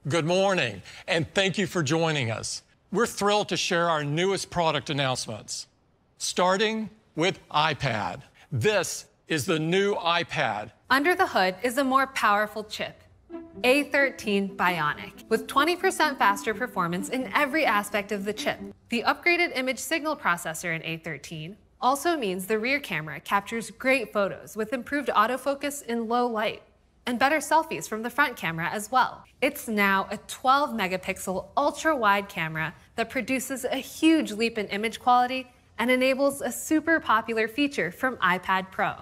Good morning, and thank you for joining us. We're thrilled to share our newest product announcements, starting with iPad. This is the new iPad. Under the hood is a more powerful chip, A13 Bionic, with 20% faster performance in every aspect of the chip. The upgraded image signal processor in A13 also means the rear camera captures great photos with improved autofocus in low light, and better selfies from the front camera as well. It's now a 12-megapixel ultra-wide camera that produces a huge leap in image quality and enables a super popular feature from iPad Pro.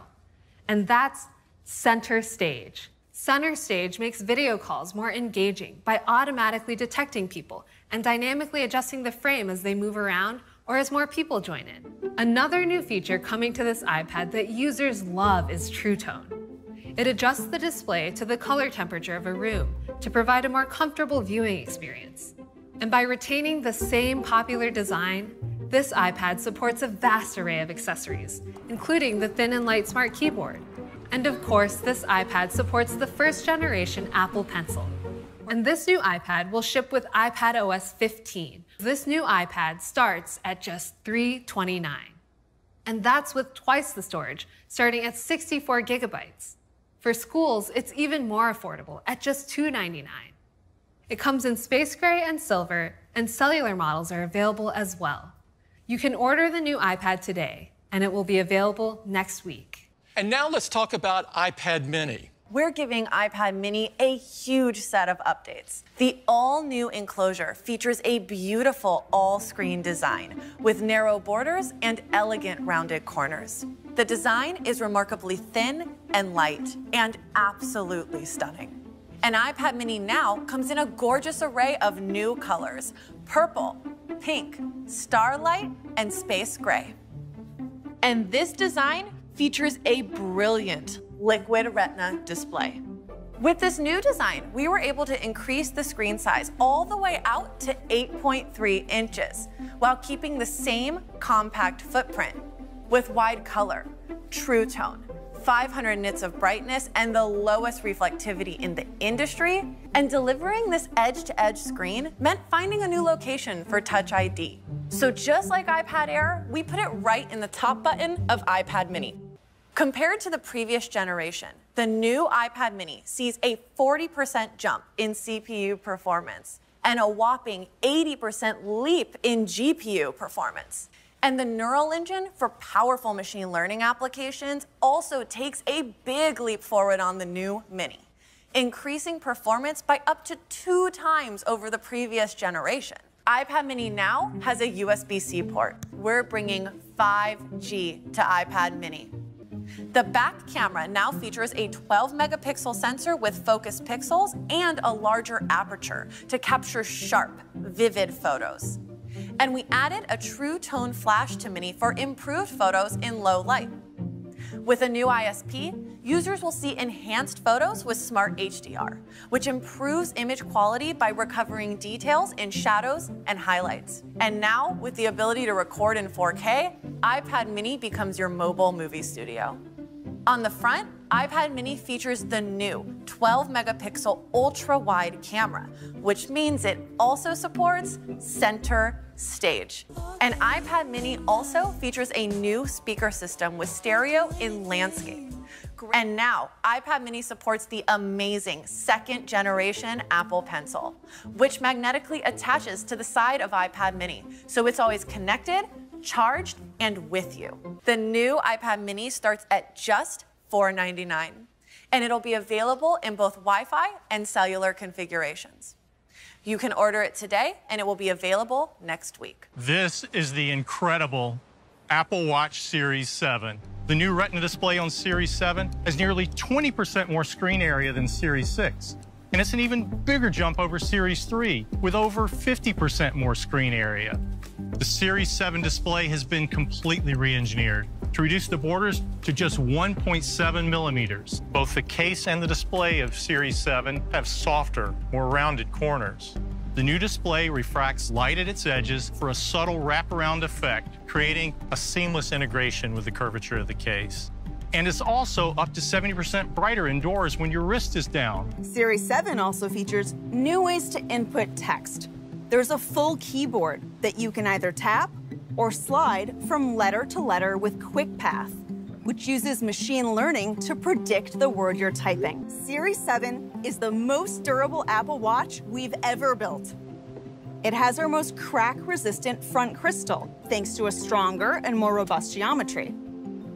And that's Center Stage. Center Stage makes video calls more engaging by automatically detecting people and dynamically adjusting the frame as they move around or as more people join in. Another new feature coming to this iPad that users love is True Tone. It adjusts the display to the color temperature of a room to provide a more comfortable viewing experience. And by retaining the same popular design, this iPad supports a vast array of accessories, including the thin and light Smart Keyboard. And of course, this iPad supports the first generation Apple Pencil. And this new iPad will ship with iPadOS 15. This new iPad starts at just $329. And that's with twice the storage, starting at 64 gigabytes. For schools, it's even more affordable at just $299. It comes in space gray and silver, and cellular models are available as well. You can order the new iPad today, and it will be available next week. And now let's talk about iPad mini. We're giving iPad mini a huge set of updates. The all-new enclosure features a beautiful all-screen design with narrow borders and elegant rounded corners. The design is remarkably thin and light and absolutely stunning. An iPad mini now comes in a gorgeous array of new colors: purple, pink, starlight, and space gray. And this design features a brilliant liquid retina display. With this new design, we were able to increase the screen size all the way out to 8.3 inches, while keeping the same compact footprint with wide color, true tone, 500 nits of brightness, and the lowest reflectivity in the industry. And delivering this edge-to-edge screen meant finding a new location for Touch ID. So just like iPad Air, we put it right in the top button of iPad mini. Compared to the previous generation, the new iPad mini sees a 40% jump in CPU performance and a whopping 80% leap in GPU performance. And the neural engine for powerful machine learning applications also takes a big leap forward on the new mini, increasing performance by up to 2 times over the previous generation. iPad mini now has a USB-C port. We're bringing 5G to iPad mini. The back camera now features a 12-megapixel sensor with focused pixels and a larger aperture to capture sharp, vivid photos. And we added a True Tone flash to Mini for improved photos in low light. With a new ISP, users will see enhanced photos with Smart HDR, which improves image quality by recovering details in shadows and highlights. And now, with the ability to record in 4K, iPad mini becomes your mobile movie studio. On the front, iPad mini features the new 12-megapixel ultra-wide camera, which means it also supports Center Stage. And iPad mini also features a new speaker system with stereo in landscape. And now, iPad mini supports the amazing second-generation Apple Pencil, which magnetically attaches to the side of iPad mini, so it's always connected, charged, and with you. The new iPad mini starts at just $499, and it'll be available in both Wi-Fi and cellular configurations. You can order it today, and it will be available next week. This is the incredible Apple Watch Series 7. The new Retina display on Series 7 has nearly 20% more screen area than Series 6. And it's an even bigger jump over Series 3, with over 50% more screen area. The Series 7 display has been completely re-engineered to reduce the borders to just 1.7 millimeters. Both the case and the display of Series 7 have softer, more rounded corners. The new display refracts light at its edges for a subtle wraparound effect, creating a seamless integration with the curvature of the case. And it's also up to 70% brighter indoors when your wrist is down. Series 7 also features new ways to input text. There's a full keyboard that you can either tap or slide from letter to letter with QuickPath, which uses machine learning to predict the word you're typing. Series 7 is the most durable Apple Watch we've ever built. It has our most crack-resistant front crystal, thanks to a stronger and more robust geometry.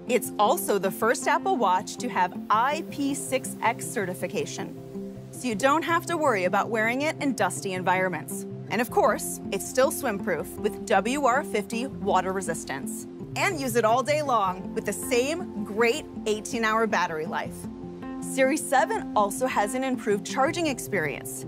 It's also the first Apple Watch to have IP6X certification, so you don't have to worry about wearing it in dusty environments. And of course, it's still swim-proof with WR50 water resistance. And use it all day long with the same great 18-hour battery life. Series 7 also has an improved charging experience.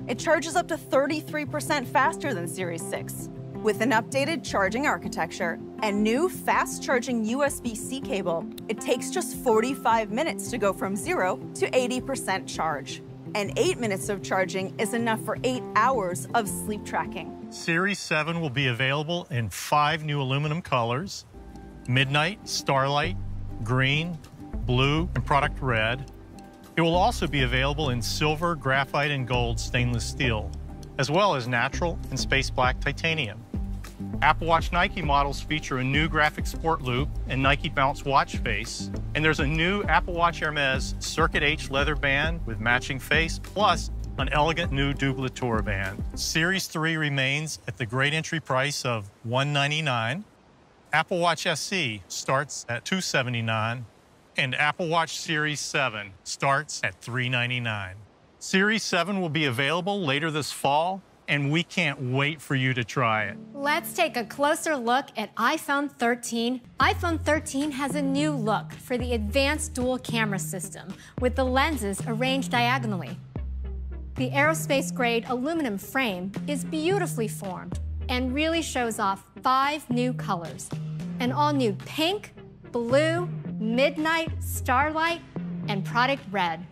It charges up to 33% faster than Series 6, with an updated charging architecture and new fast-charging USB-C cable. It takes just 45 minutes to go from 0 to 80% charge. And 8 minutes of charging is enough for 8 hours of sleep tracking. Series 7 will be available in 5 new aluminum colors: Midnight, Starlight, Green, Blue, and Product Red. It will also be available in silver, graphite, and gold stainless steel, as well as natural and space black titanium. Apple Watch Nike models feature a new graphic sport loop and Nike Bounce watch face, and there's a new Apple Watch Hermes Circuit H leather band with matching face, plus an elegant new Double band. Series 3 remains at the great entry price of $199. Apple Watch SE starts at $279, and Apple Watch Series 7 starts at $399. Series 7 will be available later this fall, and we can't wait for you to try it. Let's take a closer look at iPhone 13. iPhone 13 has a new look for the advanced dual camera system with the lenses arranged diagonally. The aerospace-grade aluminum frame is beautifully formed and really shows off 5 new colors: an all-new pink, blue, midnight, starlight, and product red.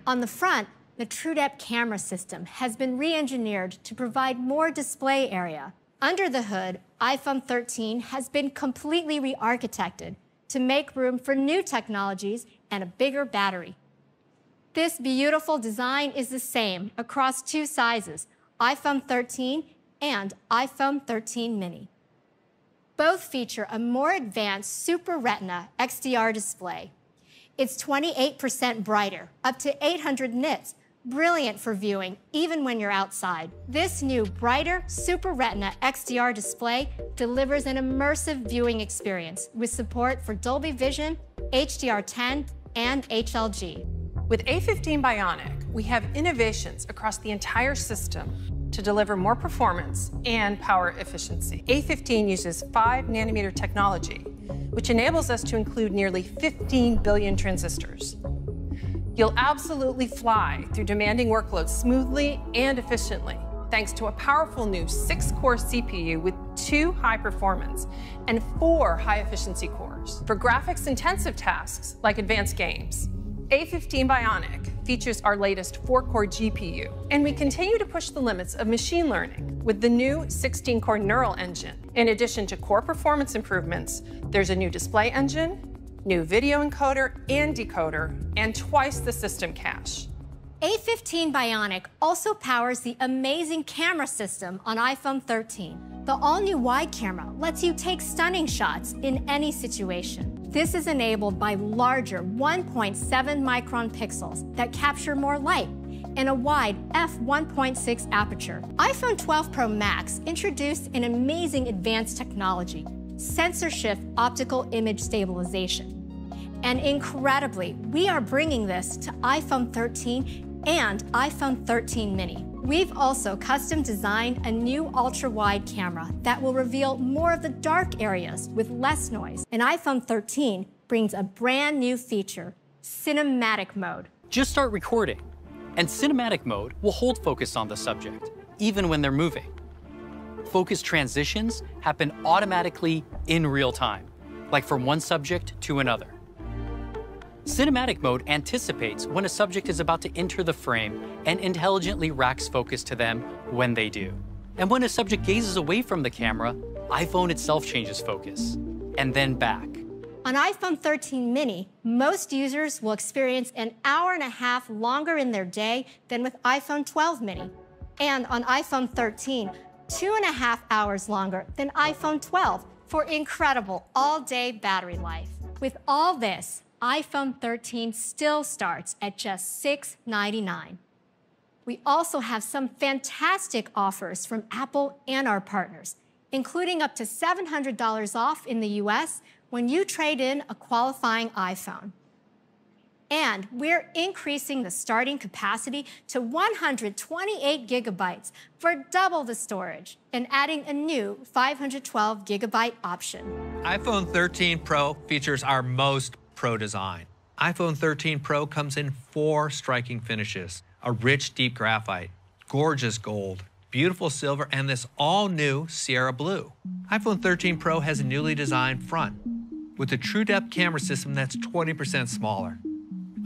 On the front, the TrueDepth camera system has been re-engineered to provide more display area. Under the hood, iPhone 13 has been completely re-architected to make room for new technologies and a bigger battery. This beautiful design is the same across 2 sizes, iPhone 13 and iPhone 13 mini. Both feature a more advanced Super Retina XDR display. It's 28% brighter, up to 800 nits, brilliant for viewing even when you're outside. This new brighter Super Retina XDR display delivers an immersive viewing experience with support for Dolby Vision, HDR10, and HLG. With A15 Bionic, we have innovations across the entire system to deliver more performance and power efficiency. A15 uses 5nm technology, which enables us to include nearly 15 billion transistors. You'll absolutely fly through demanding workloads smoothly and efficiently, thanks to a powerful new 6-core CPU with 2 high-performance and 4 high-efficiency cores. For graphics-intensive tasks like advanced games, A15 Bionic features our latest 4-core GPU, and we continue to push the limits of machine learning with the new 16-core neural engine. In addition to core performance improvements, there's a new display engine, new video encoder and decoder, and twice the system cache. A15 Bionic also powers the amazing camera system on iPhone 13. The all-new wide camera lets you take stunning shots in any situation. This is enabled by larger 1.7 micron pixels that capture more light and a wide f1.6 aperture. iPhone 12 Pro Max introduced an amazing advanced technology, sensor shift optical image stabilization. And incredibly, we are bringing this to iPhone 13 and iPhone 13 mini. We've also custom designed a new ultra-wide camera that will reveal more of the dark areas with less noise. And iPhone 13 brings a brand new feature, cinematic mode. Just start recording, and cinematic mode will hold focus on the subject, even when they're moving. Focus transitions happen automatically in real time, like from one subject to another. Cinematic mode anticipates when a subject is about to enter the frame and intelligently racks focus to them when they do. And when a subject gazes away from the camera, iPhone itself changes focus, and then back. On iPhone 13 mini, most users will experience an hour-and-a-half longer in their day than with iPhone 12 mini. And on iPhone 13, 2.5 hours longer than iPhone 12 for incredible all-day battery life. With all this, iPhone 13 still starts at just $699. We also have some fantastic offers from Apple and our partners, including up to $700 off in the US when you trade in a qualifying iPhone. And we're increasing the starting capacity to 128 gigabytes for double the storage and adding a new 512 gigabyte option. iPhone 13 Pro features our most pro design. iPhone 13 Pro comes in 4 striking finishes: a rich, deep graphite, gorgeous gold, beautiful silver, and this all-new Sierra Blue. iPhone 13 Pro has a newly designed front with a true depth camera system that's 20% smaller.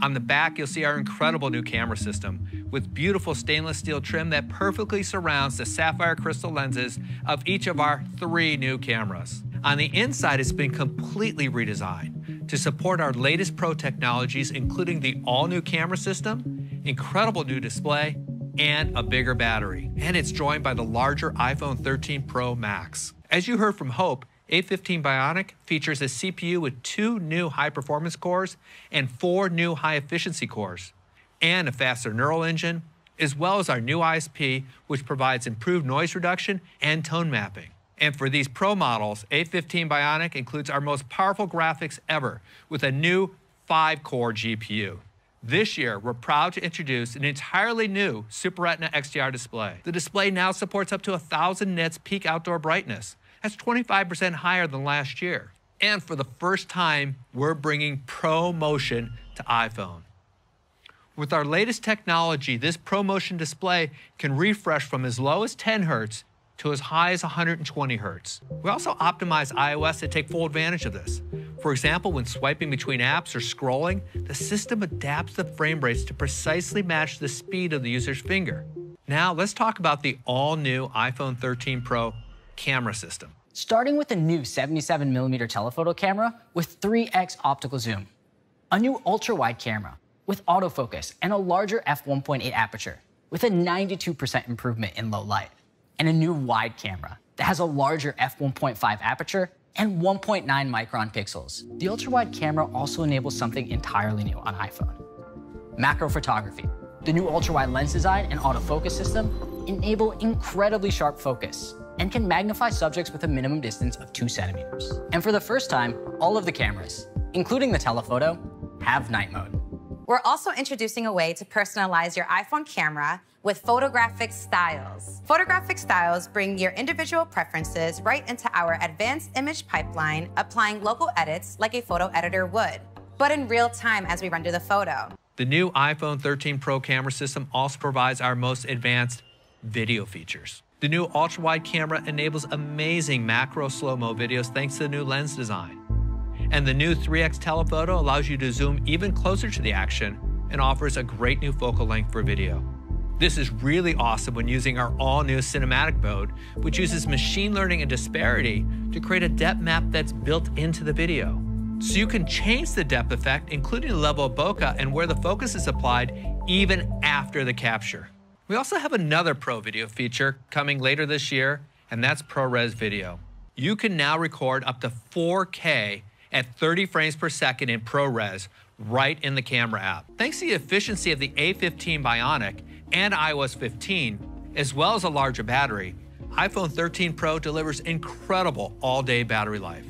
On the back, you'll see our incredible new camera system with beautiful stainless steel trim that perfectly surrounds the sapphire crystal lenses of each of our 3 new cameras. On the inside, it's been completely redesigned to support our latest Pro technologies, including the all-new camera system, incredible new display, and a bigger battery. And it's joined by the larger iPhone 13 Pro Max. As you heard from Hope, A15 Bionic features a CPU with 2 new high-performance cores and 4 new high-efficiency cores, and a faster neural engine, as well as our new ISP, which provides improved noise reduction and tone mapping. And for these Pro models, A15 Bionic includes our most powerful graphics ever with a new 5-core GPU. This year, we're proud to introduce an entirely new Super Retina XDR display. The display now supports up to 1,000 nits peak outdoor brightness. That's 25% higher than last year. And for the first time, we're bringing Pro Motion to iPhone. With our latest technology, this Pro Motion display can refresh from as low as 10 Hz to as high as 120 Hz. We also optimize iOS to take full advantage of this. For example, when swiping between apps or scrolling, the system adapts the frame rates to precisely match the speed of the user's finger. Now, let's talk about the all-new iPhone 13 Pro camera system. Starting with a new 77mm telephoto camera with 3x optical zoom, a new ultra-wide camera with autofocus and a larger f1.8 aperture with a 92% improvement in low light, and a new wide camera that has a larger f1.5 aperture and 1.9 micron pixels. The ultra-wide camera also enables something entirely new on iPhone: macro photography. The new ultra-wide lens design and autofocus system enable incredibly sharp focus and can magnify subjects with a minimum distance of 2 centimeters. And for the first time, all of the cameras, including the telephoto, have night mode. We're also introducing a way to personalize your iPhone camera with photographic styles. Photographic styles bring your individual preferences right into our advanced image pipeline, applying local edits like a photo editor would, but in real time as we render the photo. The new iPhone 13 Pro camera system also provides our most advanced video features. The new ultra-wide camera enables amazing macro slow-mo videos thanks to the new lens design. And the new 3x telephoto allows you to zoom even closer to the action and offers a great new focal length for video. This is really awesome when using our all-new cinematic mode, which uses machine learning and disparity to create a depth map that's built into the video. So you can change the depth effect, including the level of bokeh and where the focus is applied, even after the capture. We also have another Pro video feature coming later this year, and that's ProRes Video. You can now record up to 4K at 30 frames per second in ProRes right in the camera app. Thanks to the efficiency of the A15 Bionic and iOS 15, as well as a larger battery, iPhone 13 Pro delivers incredible all-day battery life.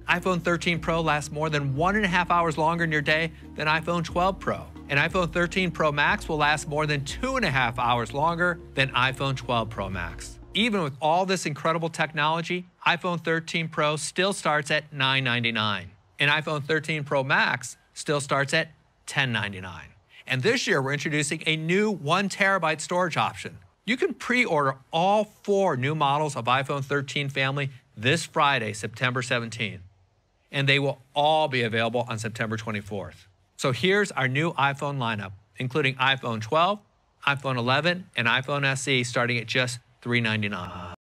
iPhone 13 Pro lasts more than 1.5 hours longer in your day than iPhone 12 Pro. And iPhone 13 Pro Max will last more than 2.5 hours longer than iPhone 12 Pro Max. Even with all this incredible technology, iPhone 13 Pro still starts at $999. And iPhone 13 Pro Max still starts at $1099. And this year, we're introducing a new 1 terabyte storage option. You can pre-order all 4 new models of iPhone 13 family this Friday, September 17th. And they will all be available on September 24th. So here's our new iPhone lineup, including iPhone 12, iPhone 11, and iPhone SE starting at just $399.